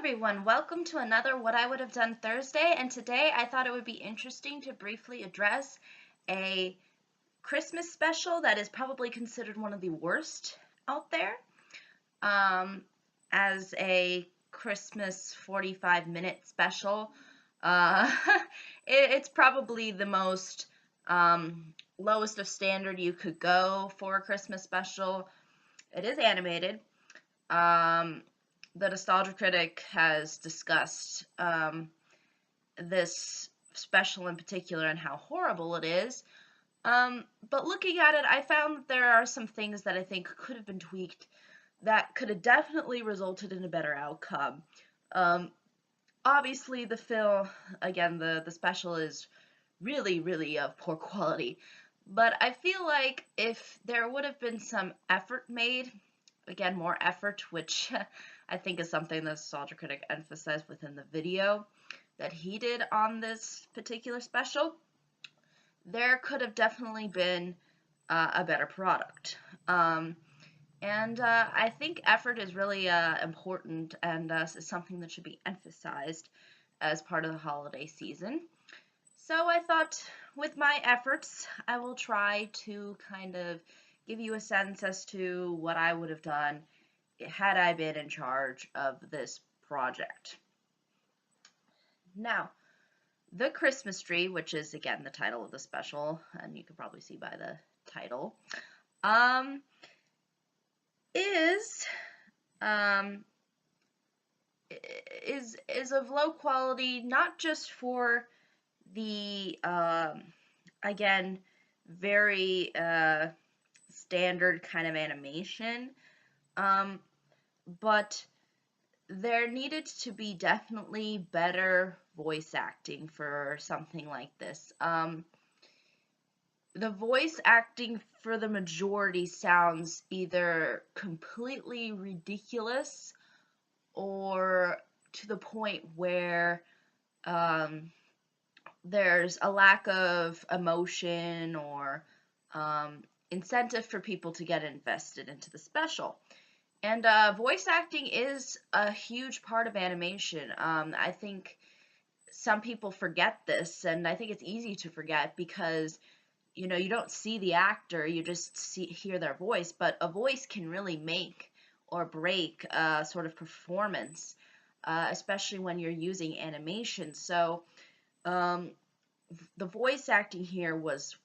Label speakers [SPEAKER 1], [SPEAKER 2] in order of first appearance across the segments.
[SPEAKER 1] everyone, welcome to another What I Would Have Done Thursday, and today I thought it would be interesting to briefly address a Christmas special that is probably considered one of the worst out there. As a Christmas 45-minute special, uh, it's probably the most lowest of standard you could go for a Christmas special. It is animated. The Nostalgia Critic has discussed this special in particular and how horrible it is. But looking at it, I found that there are some things that I think could have been tweaked that could have definitely resulted in a better outcome. Obviously, the film, again, the special is really, really of poor quality. But I feel like if there would have been some effort made, again, more effort, which I think is something the Nostalgia Critic emphasized within the video that he did on this particular special, there could have definitely been a better product. I think effort is really important and is something that should be emphasized as part of the holiday season. So I thought with my efforts, I will try to kind of give you a sense as to what I would have done had I been in charge of this project. Now, the Christmas tree, which is again the title of the special, and you can probably see by the title, is of low quality, not just for the again very standard kind of animation, but there needed to be definitely better voice acting for something like this. The voice acting for the majority sounds either completely ridiculous or to the point where there's a lack of emotion or incentive for people to get invested into the special. And voice acting is a huge part of animation. I think some people forget this, and I think it's easy to forget because you don't see the actor, you just hear their voice, but a voice can really make or break a sort of performance, especially when you're using animation. So the voice acting here was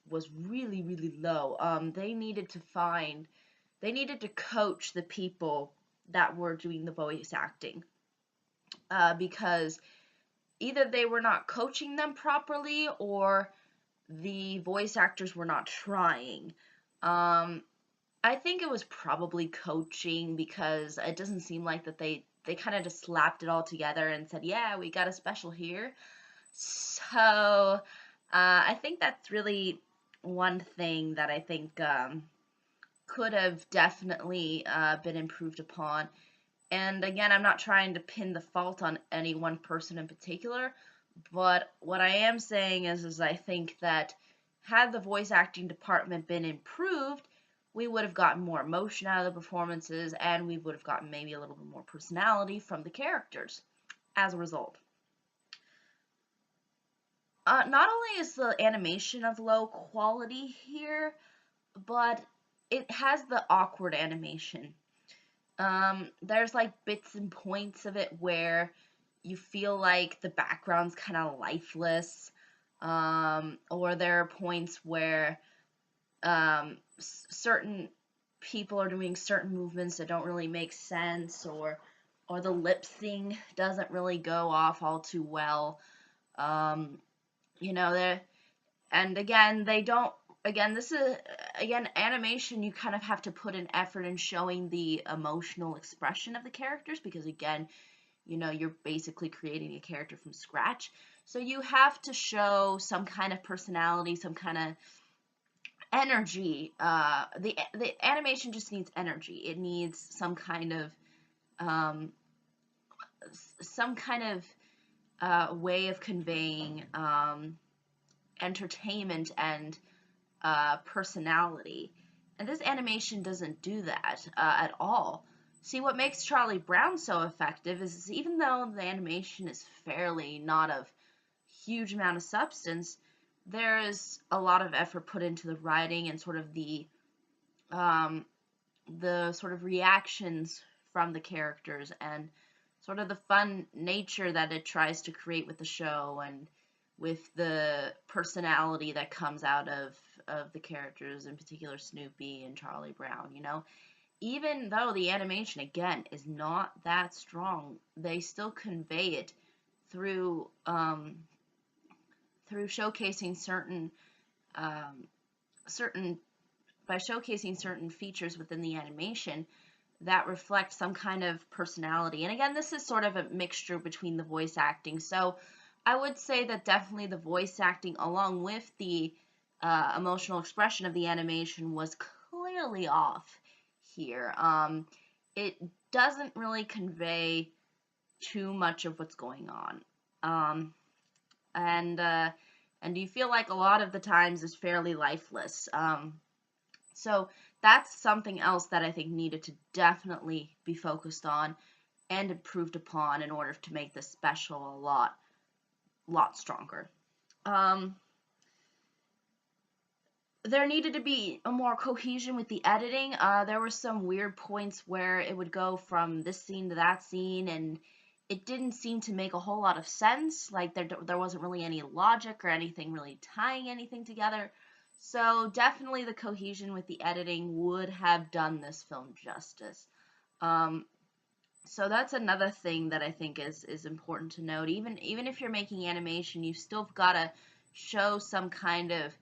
[SPEAKER 1] really, really low. They needed to coach the people that were doing the voice acting, because either they were not coaching them properly or the voice actors were not trying. I think it was probably coaching, because it doesn't seem like that they kind of just slapped it all together and said, yeah, we got a special here. So I think that's really one thing that I think could have definitely been improved upon. And again, I'm not trying to pin the fault on any one person in particular, but what I am saying is I think that had the voice acting department been improved, we would have gotten more emotion out of the performances, and we would have gotten maybe a little bit more personality from the characters as a result. Not only is the animation of low quality here, but it has the awkward animation. There's like bits and points of it where you feel like the background's kind of lifeless, or there are points where certain people are doing certain movements that don't really make sense, or the lip sync doesn't really go off all too well. There, and again, they don't. Again, this is animation. You kind of have to put an effort in showing the emotional expression of the characters, because again, you're basically creating a character from scratch. So you have to show some kind of personality, some kind of energy. The animation just needs energy. It needs some kind of way of conveying entertainment and personality. And this animation doesn't do that at all. See, what makes Charlie Brown so effective is even though the animation is fairly not of huge amount of substance, there is a lot of effort put into the writing and sort of the sort of reactions from the characters and sort of the fun nature that it tries to create with the show and with the personality that comes out of the characters, in particular Snoopy and Charlie Brown, you know. Even though the animation again is not that strong, they still convey it through through showcasing um, certain by showcasing certain features within the animation that reflect some kind of personality. And again, this is sort of a mixture between the voice acting. So I would say that definitely the voice acting, along with the emotional expression of the animation, was clearly off here. It doesn't really convey too much of what's going on. Um, and you feel like a lot of the times is fairly lifeless. So that's something else that I think needed to definitely be focused on and improved upon in order to make this special a lot stronger. Um, there needed to be a more cohesion with the editing. There were some weird points where it would go from this scene to that scene, and it didn't seem to make a whole lot of sense. Like there wasn't really any logic or anything really tying anything together. So definitely the cohesion with the editing would have done this film justice. Um, so that's another thing that I think is important to note. Even if you're making animation, you still gotta show some kind of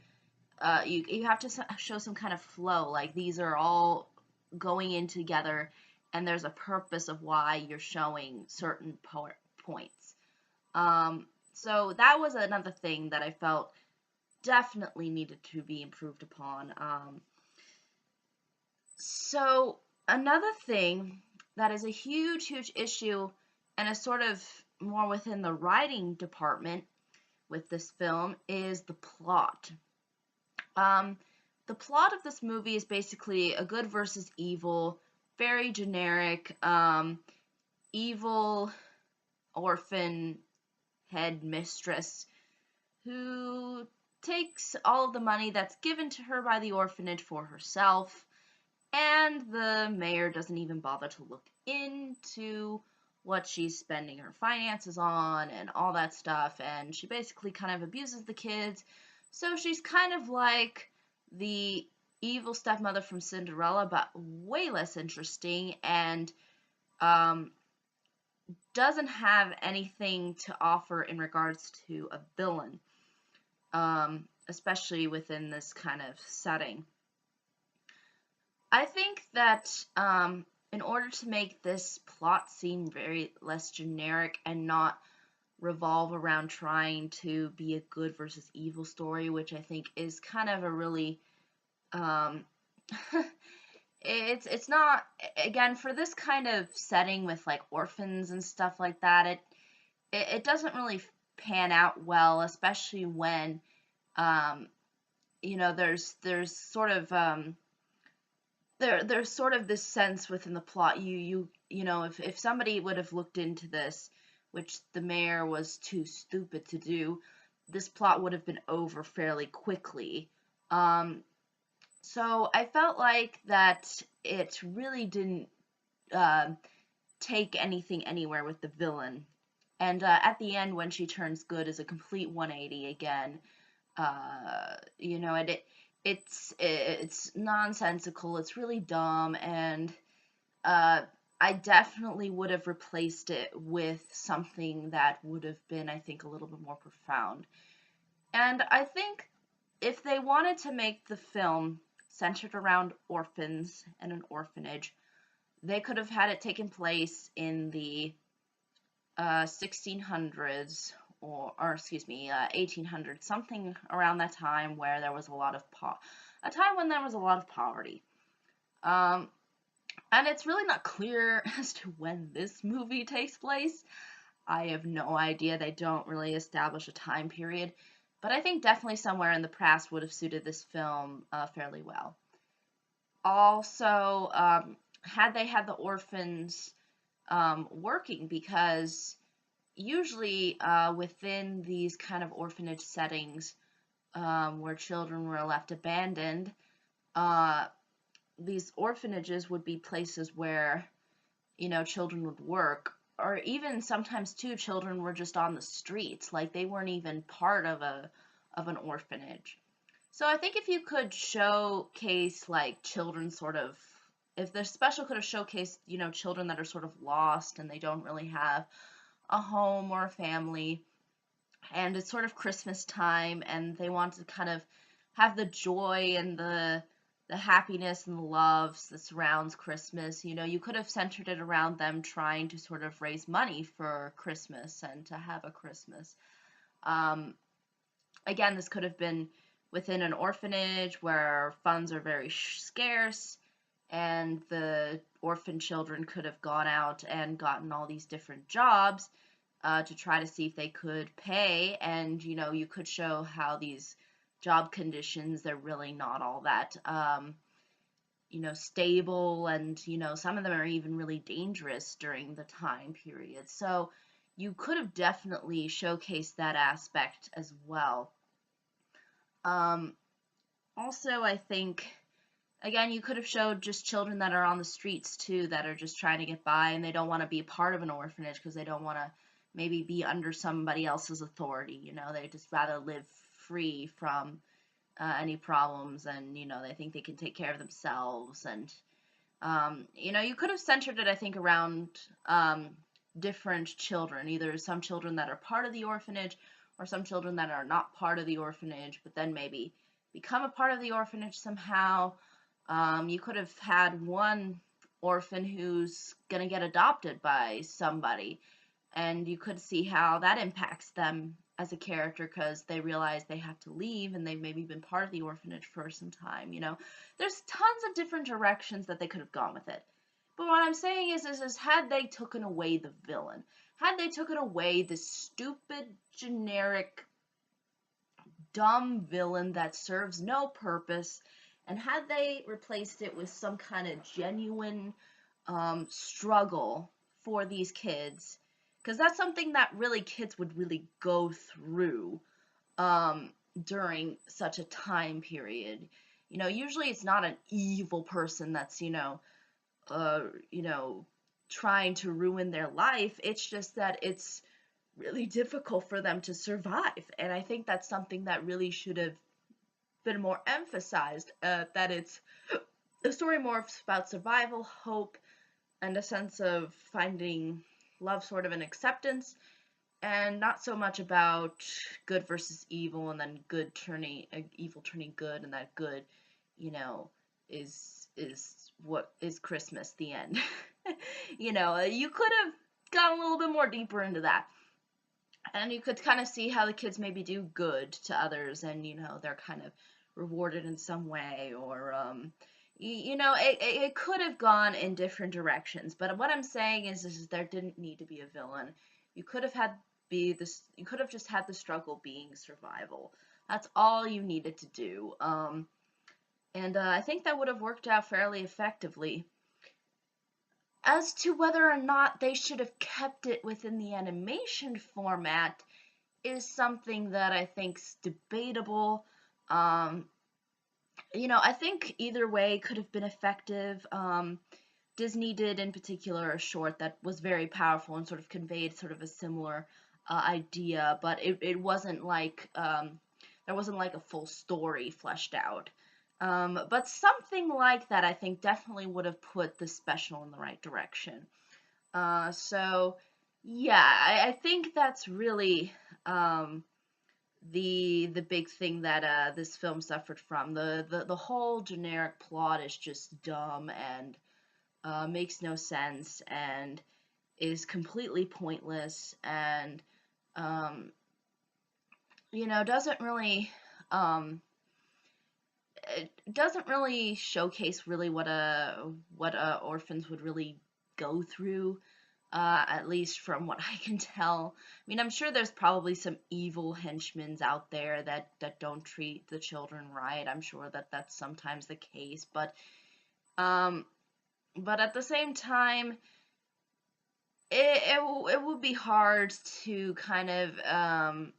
[SPEAKER 1] you have to show some kind of flow. Like these are all going in together, and there's a purpose of why you're showing certain points. So that was another thing that I felt definitely needed to be improved upon. So another thing that is a huge issue and is sort of more within the writing department with this film is the plot. Um, the plot of this movie is basically a good versus evil, very generic, evil orphan head mistress who takes all of the money that's given to her by the orphanage for herself, and the mayor doesn't even bother to look into what she's spending her finances on and all that stuff, and she basically kind of abuses the kids. So she's kind of like the evil stepmother from Cinderella, but way less interesting, and um, doesn't have anything to offer in regards to a villain, especially within this kind of setting. I think that in order to make this plot seem very less generic and not revolve around trying to be a good versus evil story, which I think is kind of a really um, it's not, again, for this kind of setting with like orphans and stuff like that, it doesn't really pan out well, especially when um, there's sort of there's sort of this sense within the plot. If somebody would have looked into this, which the mayor was too stupid to do, this plot would have been over fairly quickly. So I felt like that it really didn't uh, take anything anywhere with the villain. And at the end, when she turns good, is a complete 180 again. And it's nonsensical. It's really dumb, and uh, I definitely would have replaced it with something that would have been, I think, a little bit more profound. And I think if they wanted to make the film centered around orphans and an orphanage, they could have had it taken place in the 1600s or excuse me, 1800s, something around that time where there was a time when there was a lot of poverty. Um, and it's really not clear as to when this movie takes place. I have no idea. They don't really establish a time period, but I think definitely somewhere in the past would have suited this film fairly well. Also, had they had the orphans working, because usually within these kind of orphanage settings where children were left abandoned, uh, these orphanages would be places where, children would work, or even sometimes too, children were just on the streets, like they weren't even part of an orphanage. So I think if you could showcase like children sort of, if the special could have showcased, children that are sort of lost and they don't really have a home or a family, and it's sort of Christmas time, and they want to kind of have the joy and the happiness and the loves that surrounds Christmas. You could have centered it around them trying to sort of raise money for Christmas and to have a Christmas. Um, Again, this could have been within an orphanage where funds are very scarce, and the orphan children could have gone out and gotten all these different jobs to try to see if they could pay. And you could show how these job conditions, they're really not all that stable, and some of them are even really dangerous during the time period. So you could have definitely showcased that aspect as well. um, Also, I think, again, you could have showed just children that are on the streets too, that are just trying to get by, and they don't want to be part of an orphanage because they don't want to maybe be under somebody else's authority. They just rather live free from any problems, and they think they can take care of themselves. And you could have centered it, I think, around different children, either some children that are part of the orphanage or some children that are not part of the orphanage, but then maybe become a part of the orphanage somehow. You could have had one orphan who's going to get adopted by somebody, and you could see how that impacts them as a character because they realize they have to leave and they've maybe been part of the orphanage for some time. There's tons of different directions that they could have gone with it. But what I'm saying is had they taken away the villain, had they taken away the stupid, generic, dumb villain that serves no purpose, and had they replaced it with some kind of genuine struggle for these kids, because that's something that really kids would really go through um, during such a time period. Usually it's not an evil person that's, uh, you know, trying to ruin their life. It's just that it's really difficult for them to survive. And I think that's something that really should have been more emphasized, that it's a story more about survival, hope, and a sense of finding love, sort of an acceptance, and not so much about good versus evil, and then evil turning good, and that good, you know, is what is Christmas, the end. You could have gone a little bit more deeper into that, and you could kind of see how the kids maybe do good to others, and they're kind of rewarded in some way, or it could have gone in different directions. But what I'm saying is there didn't need to be a villain. You could have had you could have just had the struggle being survival. That's all you needed to do. And I think that would have worked out fairly effectively. As to whether or not they should have kept it within the animation format is something that I think's debatable. Um, I think either way could have been effective. Disney did, in particular, a short that was very powerful and sort of conveyed sort of a similar idea, but it wasn't like there wasn't like a full story fleshed out. But something like that, I think, definitely would have put the special in the right direction. So yeah, I think that's really the big thing that this film suffered from. The whole generic plot is just dumb and makes no sense and is completely pointless, and um, doesn't really um, it doesn't really showcase really what orphans would really go through, at least from what I can tell. I mean, I'm sure there's probably some evil henchmen out there that don't treat the children right. I'm sure that that's sometimes the case, but um, but at the same time, it would be hard to kind of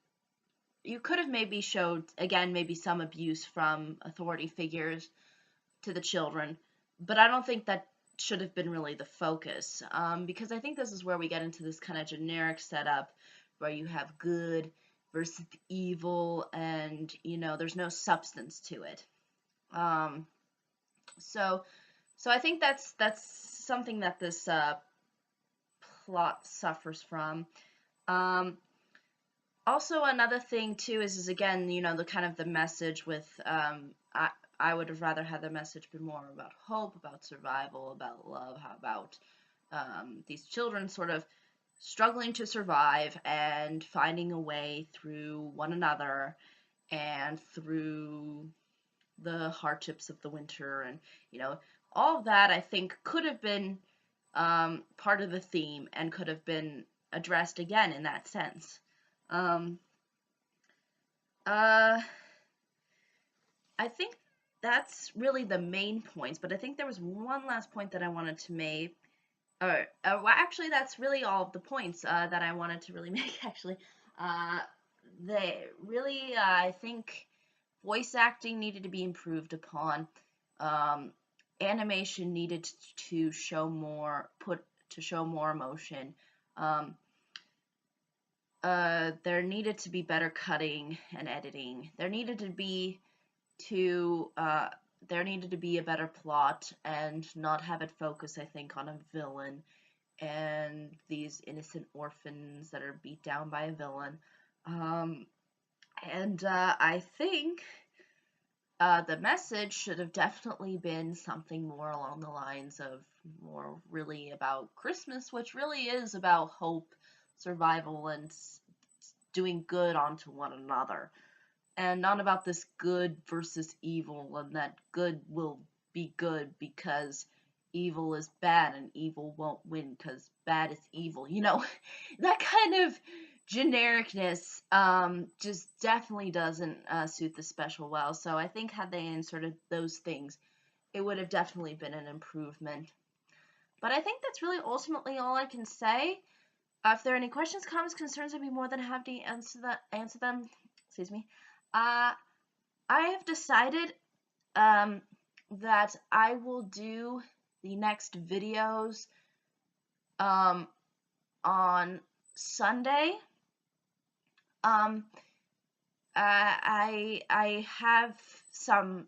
[SPEAKER 1] you could have maybe showed again maybe some abuse from authority figures to the children, but I don't think that should have been really the focus, because I think this is where we get into this kind of generic setup where you have good versus evil, and there's no substance to it. Um, so I think that's something that this plot suffers from. Um, Also, another thing too is again, the kind of the message with I would have rather had the message be more about hope, about survival, about love, how about these children sort of struggling to survive and finding a way through one another and through the hardships of the winter, and all of that I think could have been part of the theme and could have been addressed again in that sense. Um, uh, I think that's really the main points, but I think there was one last point that I wanted to make. Well, actually, that's really all of the points that I wanted to really make. Actually, uh, they really, I think, voice acting needed to be improved upon. Um, Animation needed to show more, to show more emotion. Um, there needed to be better cutting and editing. To there needed to be a better plot and not have it focus, I think, on a villain and these innocent orphans that are beat down by a villain. And I think the message should have definitely been something more along the lines of more really about Christmas, which really is about hope, survival, and doing good onto one another, and not about this good versus evil, and that good will be good because evil is bad and evil won't win because bad is evil. That kind of genericness just definitely doesn't suit the special well. So I think had they inserted those things, it would have definitely been an improvement. But I think that's really ultimately all I can say. If there are any questions, comments, concerns, I'd be more than happy to answer them. Excuse me. Uh, I have decided that I will do the next videos um, on Sunday. Um, I have some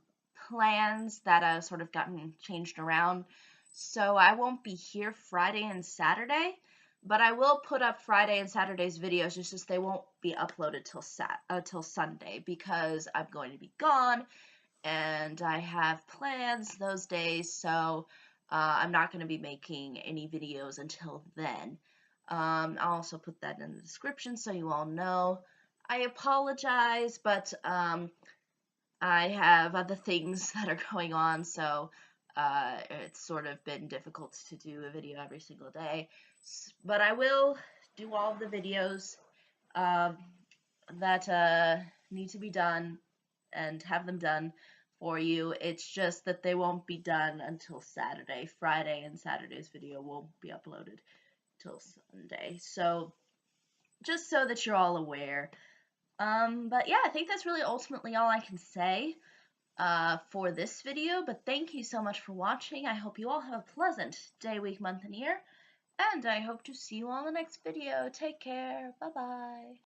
[SPEAKER 1] plans that have sort of gotten changed around, so I won't be here Friday and Saturday, but I will put up Friday and Saturday's videos. It's just they won't be uploaded till Sunday because I'm going to be gone and I have plans those days, so I'm not going to be making any videos until then. I'll also put that in the description so you all know. I apologize, but I have other things that are going on, so it's sort of been difficult to do a video every single day. But I will do all of the videos um, that need to be done and have them done for you. It's just that they won't be done until Saturday. Friday and Saturday's video won't be uploaded till Sunday. So just so that you're all aware. But yeah, I think that's really ultimately all I can say for this video. But thank you so much for watching. I hope you all have a pleasant day, week, month, and year. And I hope to see you all in the next video. Take care. Bye-bye.